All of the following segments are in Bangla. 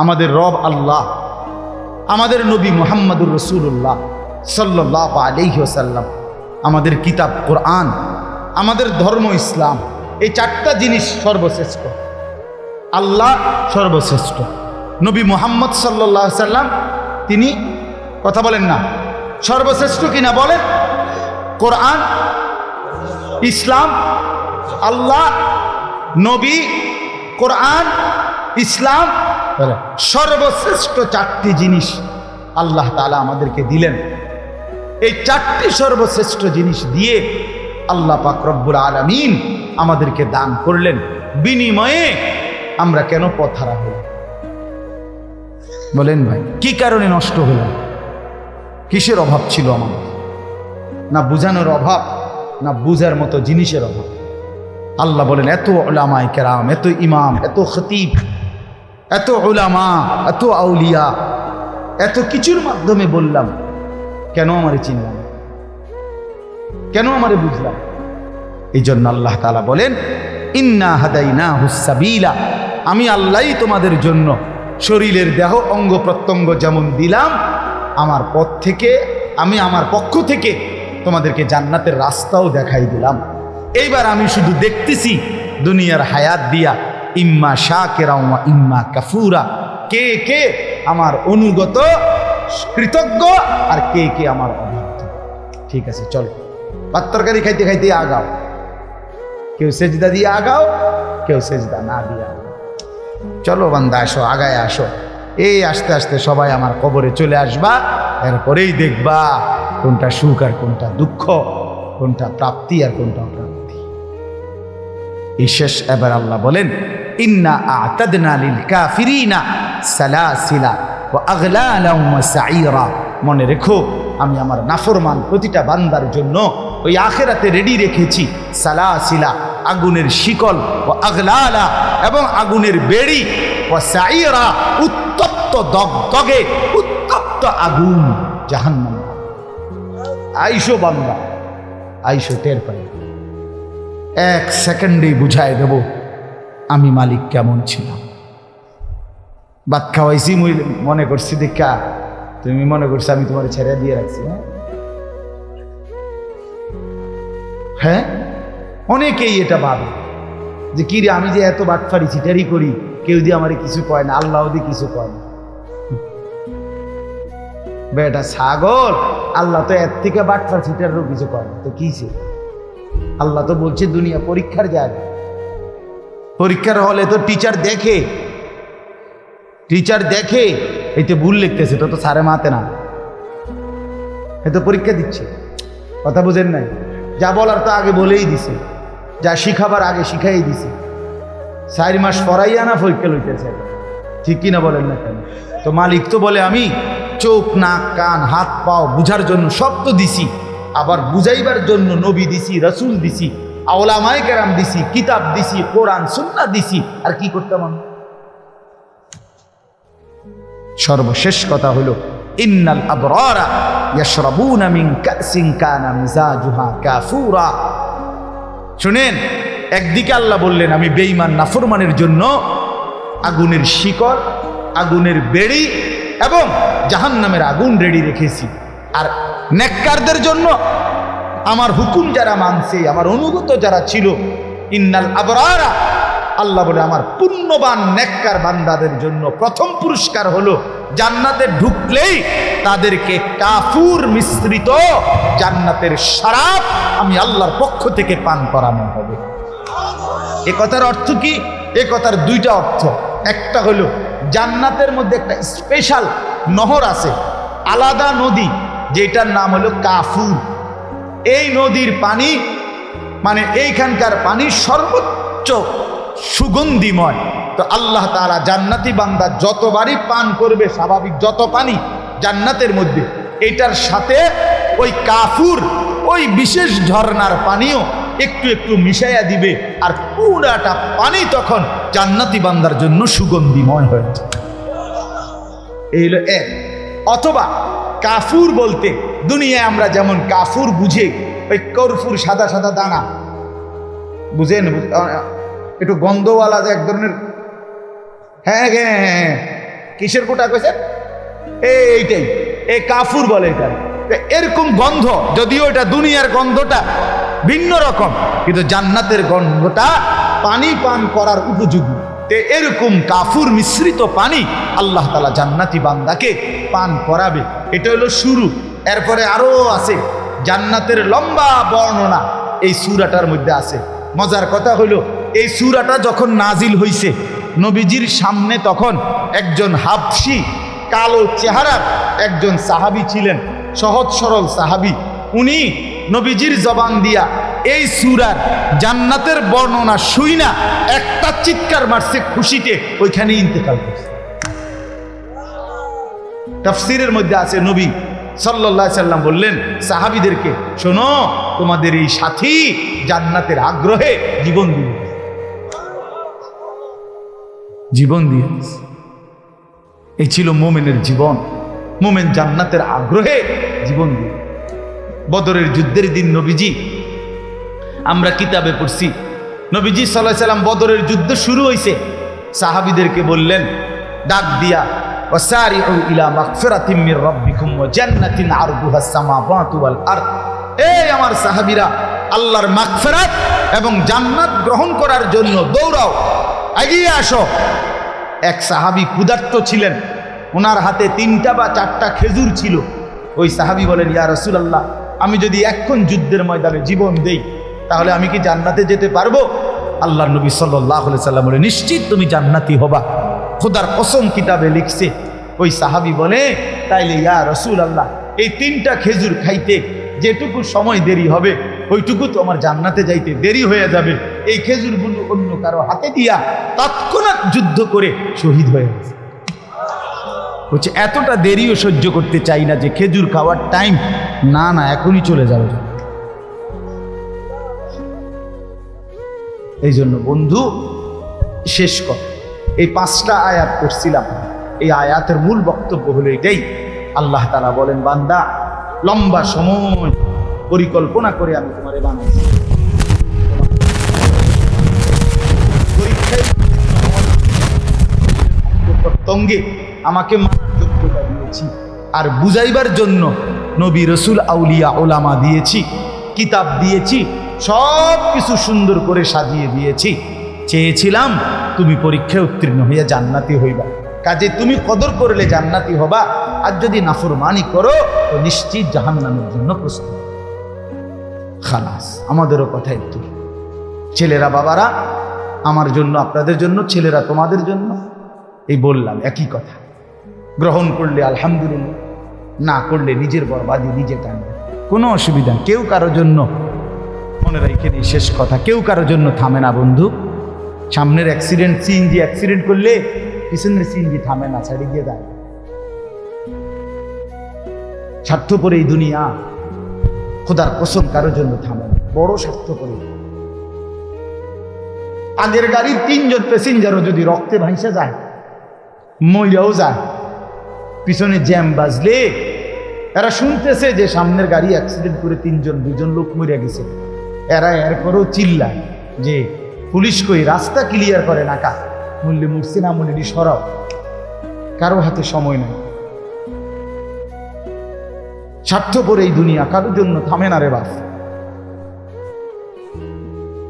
আমাদের রব আল্লাহ, আমাদের নবী মুহাম্মদুর রাসূলুল্লাহ সাল্লাল্লাহু আলাইহি ওয়াসাল্লাম, আমাদের কিতাব কোরআন, আমাদের ধর্ম ইসলাম, এই চারটা জিনিস সর্বশ্রেষ্ঠ। আল্লাহ সর্বশ্রেষ্ঠ, নবী মুহাম্মদ সাল্লাল্লাহু আলাইহি ওয়াসাল্লাম তিনি কথা বলেন না সর্বশ্রেষ্ঠ কিনা বলেন? কোরআন, ইসলাম, আল্লাহ, নবী, কোরআন, ইসলাম, সর্বশ্রেষ্ঠ চারটি জিনিস আল্লাহ তাআলা আমাদেরকে দিলেন। এই চারটি সর্বশ্রেষ্ঠ জিনিস দিয়ে আল্লাহ পাক রব্বুল আলামিন আমাদেরকে দান করলেন। বিনিময়ে আমরা কেন পথহারা হলাম বলেন ভাই? কি কারণে নষ্ট হলাম? কিসের অভাব ছিল আমাদের? না বুঝানোর অভাব, না বুঝার মতো জিনিসের অভাব। আল্লাহ বলেন এত উলামায়ে কেরাম, এত ইমাম, এত খতিব, এত উলামা, এত আউলিয়া, এত কিছুর মাধ্যমে বললাম, কেন আমারে চিনলাম, কেন আমারে বুঝলাম? এই জন্য আল্লাহ তাআলা বলেন ইন্না হাদাইনাহুস সাবিলা, আমি আল্লাহই তোমাদের জন্য শরীরের দেহ অঙ্গ প্রত্যঙ্গ যেমন দিলাম, আমার পথ থেকে, আমি আমার পক্ষ থেকে তোমাদেরকে জান্নাতের রাস্তাও দেখাই দিলাম। এইবার আমি শুধু দেখতেছি দুনিয়ার হায়াত দিয়া ইম্মা শাকিরা ওয়া ইম্মা কাফুরা, কে কে আমার অনুগত কৃতজ্ঞ আর কে কে আমার অবাধ্য। ঠিক আছে, চলো ভাত তরকারি খাইতে খাইতে আগাও, কেউ সেজদা দিয়ে আগাও, কেউ সেজদা না দিয়ে আগাও। চলো বান্দা আসো, আগায় আসো। এই আস্তে আস্তে সবাই আমার কবরে চলে আসবা, এরপরেই দেখবা কোনটা সুখ আর কোনটা দুঃখ, কোনটা প্রাপ্তি আর কোনটা অপ্রাপ্তি। এই শেষ এবার আল্লাহ বলেন ইন্না আ'তাদনা লিল কাফিরিনা সালাসিলা ওয়া আগলালা ওয়া সাঈরা। মনে রেখো আমি আমার নাফরমান প্রতিটা বান্দার জন্য ওই আখিরাতে রেডি রেখেছি সালাসিলা, আগুনের শিকল, ওয়া আগলালা, এবং আগুনের বেড়ি, ওয়া সাঈরা, উত্তপ্ত দগদগে উত্তপ্ত আগুন জাহান্নাম। আইসো বান্দা, আইসো, টের পাই। এক সেকেন্ডেই বুঝাই দেব আমি মালিক কেমন ছিলাম। ভাত খাওয়াইছি মনে করছি দেখা, তুমি মনে করছো আমি তোমার ছেড়ে দিয়ে রাখছি। হ্যাঁ, অনেকেই এটা ভাবে যে কি রে, আমি যে এত বাটফারি চিটারি করি, কেউ দিয়ে আমার কিছু কয় না, আল্লাহ দিয়ে কিছু কয় না। বেটা ছাগল, আল্লাহ তো এর থেকে বাটফার চিটারও কিছু কয় না, তো কিছে? আল্লাহ তো বলছে দুনিয়া পরীক্ষার জায়গা। পরীক্ষার হলে তো টিচার দেখে, টিচার দেখে এই তো ভুল লিখতেছে, তো সারে মাতে না, এ তো পরীক্ষা দিচ্ছে। কথা বুঝেন নাই? যা বলার তো আগে বলেই দিছে, যা শিখাবার আগে শিখাই দিছে। 4 মাস পড়াইয়া না পরীক্ষা লইতেছে, ঠিক কিনা বলেন না কেন? তো মালিক তো বলে আমি চোখ, নাক, কান, হাত, পাও বুঝার জন্য সব তো দিছি, আবার বুঝাইবার জন্য নবী দিছি, রাসূল দিছি, উলামায়ে কেরাম দিছি, কিতাব দিছি, কোরআন সুন্নাহ দিছি। আর কি করতাম আমি? সর্বশেষ কথা হলো ইন্নাল আবরারা ইয়াশরাবুনা মিন কাসিন কানা মিজাজুহা কাফুরা। শুনেন, একদিকে আল্লাহ বললেন আমি বেঈমান নাফরমানের জন্য আগুনের শিকল, আগুনের বেড়ি এবং জাহান্নামের আগুন রেডি রেখেছি, আর নেককারদের জন্য আমার হুকুম যারা মানছে, আমার অনুগত যারা ছিল, ইন্নাল আবরারা, আল্লাহ বলে আমার পুণ্যবান নেককার বান্দাদের জন্য প্রথম পুরস্কার হলো জান্নাতে ঢুকলেই তাদেরকে কাফুর মিশ্রিত জান্নাতের শরাব আমি আল্লাহর পক্ষ থেকে পান করানো হবে। এ কথার অর্থ কি? এ কথার দুইটা অর্থ। একটা হলো জান্নাতের মধ্যে একটা স্পেশাল নহর আছে, আলাদা নদী, যেটার নাম হলো কাফুর। এই নদীর পানি মানে এইখানকার পানি সর্বোচ্চ সুগন্ধিময়। তো আল্লাহ তাআলা জান্নাতি বান্দা যতবারই পান করবে, স্বাভাবিক যত পানি জান্নাতের মধ্যে, এটার সাথে ওই কাফুর, ওই বিশেষ ঝর্ণার পানিও একটু একটু মিশাইয়া দিবে, আর পুরাটা পানি তখন জান্নাতি বান্দার জন্য সুগন্ধিময় হয়ে যায়। এই হলো এক। অথবা কাফুর বলতে দুনিয়ায় আমরা যেমন কাফুর বুঝে, ওই কর্ফুর সাদা সাদা দানা বুঝেন, একটু গন্ধওয়ালা যে এক ধরনের, হ্যাঁ হ্যাঁ হ্যাঁ, কিসের কোটা কইছেন? এইটাই, এই কাফুর বলে এটা। এরকম গন্ধ, যদিও এটা দুনিয়ার গন্ধটা ভিন্ন রকম, কিন্তু জান্নাতের গন্ধটা পানি পান করার উপযোগী। এরকম কাফুর মিশ্রিত পানি আল্লাহ তাআলা জান্নাতি বান্দাকে পান করাবে। এটা হলো শুরু। এরপরে আরো আছে জান্নাতের লম্বা বর্ণনা এই সূরাটার মধ্যে আছে। মজার কথা হলো, এই সূরাটা যখন নাজিল হইছে নবীজির সামনে তখন একজন হাবশী কালো চেহারার একজন সাহাবী ছিলেন, সহজ সরল সাহাবী। উনি নবীজির জবান দিয়া এই সূরার জান্নাতের বর্ণনা শুইনা একটা চিৎকার মারছে খুশিতে, ওইখানে ইন্তেকাল করছে। তাফসীরের মধ্যে আছে নবী সাল্লাল্লাহু আলাইহি সাল্লাম বললেন সাহাবীদেরকে, শোনো, তোমাদের এই সাথী জান্নাতের আগ্রহে জীবন দিয়ে এই ছিল মোমেনের জীবন। মোমেন জান্নাতের আগ্রহে জীবন দিয়ে। বদরের যুদ্ধের দিন নবীজি, আমরা কিতাবে পড়ছি, নবীজি সাল্লাল্লাহু আলাইহি সাল্লাম বদরের যুদ্ধ শুরু হইছে, সাহাবীদেরকে বললেন ডাক দিয়া, ওয়াসারিউ ইলা মাগফিরাতিম মির রাব্বিকুম ওয়া জান্নাতিন আরদুহাস সামাওয়াতু ওয়াল আরদ। এই আমার সাহাবীরা, আল্লাহর মাগফিরাত এবং জান্নাত গ্রহণ করার জন্য দৌড়াও, এগিয়ে আসো। এক সাহাবী ক্ষুধার্ত ছিলেন, ওনার হাতে 3টা বা 4টা খেজুর ছিল। ওই সাহাবী বলেন, ইয়া রাসূলুল্লাহ, আমি যদি এখন যুদ্ধের ময়দানে জীবন দেই তাহলে আমি কি জান্নাতে যেতে পারবো? আল্লাহর নবী সাল্লাল্লাহু আলাইহি সাল্লাম বলে, নিশ্চিত তুমি জান্নাতি হবা, খোদার কসম কিতাবে লিখছে। ওই সাহাবী বলে, তাইলে ইয়া রাসূলুল্লাহ, এই 3টা খেজুর খাইতে যেটুকু সময় দেরি হবে ওইটুকু তো আমার জান্নাতে যাইতে দেরি হয়ে যাবে। এই খেজুরগুলো অন্য কারো হাতে দিয়া তৎক্ষণাৎ যুদ্ধ করে শহীদ হয়ে গেছে। বলছে এতটা দেরিও সহ্য করতে চাই না যে খেজুর খাওয়ার টাইম, না না, এখনই চলে যাবে। এই জন্য বন্ধু, শেষ কথা, এই 5টা আয়াত পড়ছিলাম, এই আয়াতের মূল বক্তব্য হলো এটাই। আল্লাহ তাআলা বলেন, বান্দা, লম্বা সময় পরিকল্পনা করে আমি তোমারে বানাইছি, প্রত্যঙ্গে আমাকে মানার যোগ্যতা দিয়েছি, আর বুঝাইবার জন্য নবী রসুল আউলিয়া ওলামা দিয়েছি, কিতাব দিয়েছি, সব কিছু সুন্দর করে সাজিয়ে দিয়েছি। চেয়েছিলাম তুমি পরীক্ষায় উত্তীর্ণ হইয়া জান্নাতি হইবা, কাজে তুমি কদর করলে জান্নাতি হবা, আর যদি নাফরমানি করো তো নিশ্চিত জাহান্নামের জন্য প্রস্তুত। খালাস, আমাদেরও কথা একটু, ছেলেরা বাবারা আমার জন্য, আপনাদের জন্য, ছেলেরা তোমাদের জন্য, এই বললাম একই কথা। গ্রহণ করলে আলহামদুলিল্লাহ, না করলে নিজের বরবাদি নিজে টানবে, কোনো অসুবিধা। কেউ কারো জন্য, মনে রাখেন এই শেষ কথা, কেউ কারো জন্য থামে না বন্ধু। সামনের অ্যাক্সিডেন্ট, সিএনজি অ্যাক্সিডেন্ট করলে পিছনের সিএনজি থামে না, ছাড়ি দিয়ে দেয়। স্বার্থপর এই দুনিয়া, খোদার কসম কারো জন্য থামে না, বড় স্বার্থপর। আগের গাড়ির 3জন প্যাসেঞ্জারও যদি রক্তে ভাইসা যায়, মইরাও যায়, পিছনে জ্যাম বাজলে এরা শুনতেছে যে সামনের গাড়ি অ্যাক্সিডেন্ট করে 2জন লোক মরে গেছে, এরা এরপরও চিল্লায় যে পুলিশ কই, রাস্তা ক্লিয়ার করে না, কা মূল্যে মরছে না মূল্যে সরাও। কারো হাতে সময় নেই। স্বার্থপর এই দুনিয়া, কারোর জন্য থামে না রে বাপ।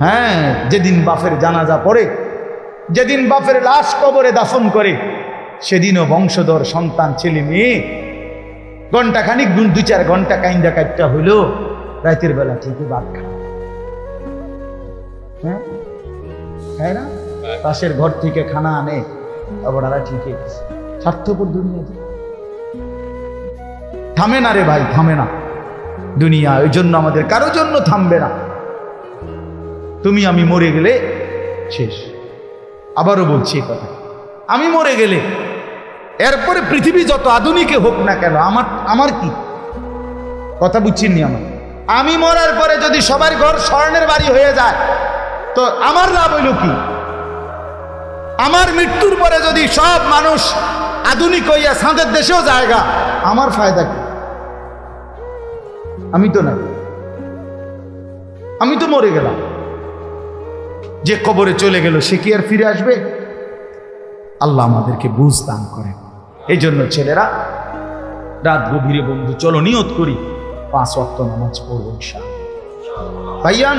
হ্যাঁ, যেদিন বাপের জানাজা পড়ে, যেদিন বাপের লাশ কবরে দাফন করে, সেদিনও বংশধর সন্তান ছেলে মেয়ে ঘন্টাখানিক 2-4 ঘন্টা কাইন্দা কাইটা হইল, রাতের বেলা ঠিকই ভাত খায়। হ্যাঁ, তাই না? পাশের ঘর থেকে খানা আনে, ওরা ঠিকই। স্বার্থপর দুনিয়া, থামে না রে ভাই, থামে না দুনিয়া। ওই জন্য আমাদের কারো জন্য থামবে না। তুমি আমি মরে গেলে শেষ। আবারও বলছি কথা, আমি মরে গেলে এরপরে পৃথিবী যত আধুনিকে হোক না কেন, আমার কি কথা বুঝছেননি? আমি মরার পরে যদি সবার ঘর স্বর্ণের বাড়ি হয়ে যায় তো আমার লাভ হইল কি? আমার মৃত্যুর পরে যদি সব মানুষ আধুনিক হইয়া চাঁদের দেশেও জায়গা, আমার ফায়দা কি? আমি তো না, আমি তো মরে গেলাম। যে কবরে চলে গেল সে কি আর ফিরে আসবে? আল্লাহ আমাদেরকে বুঝ দান করেন। এই জন্য ছেলেরা রাত গভীরে বন্ধু চলো নিয়ত করি 5 ওয়াক্ত নামাজ পড়বো ইনশাআল্লাহ। ভাইয়া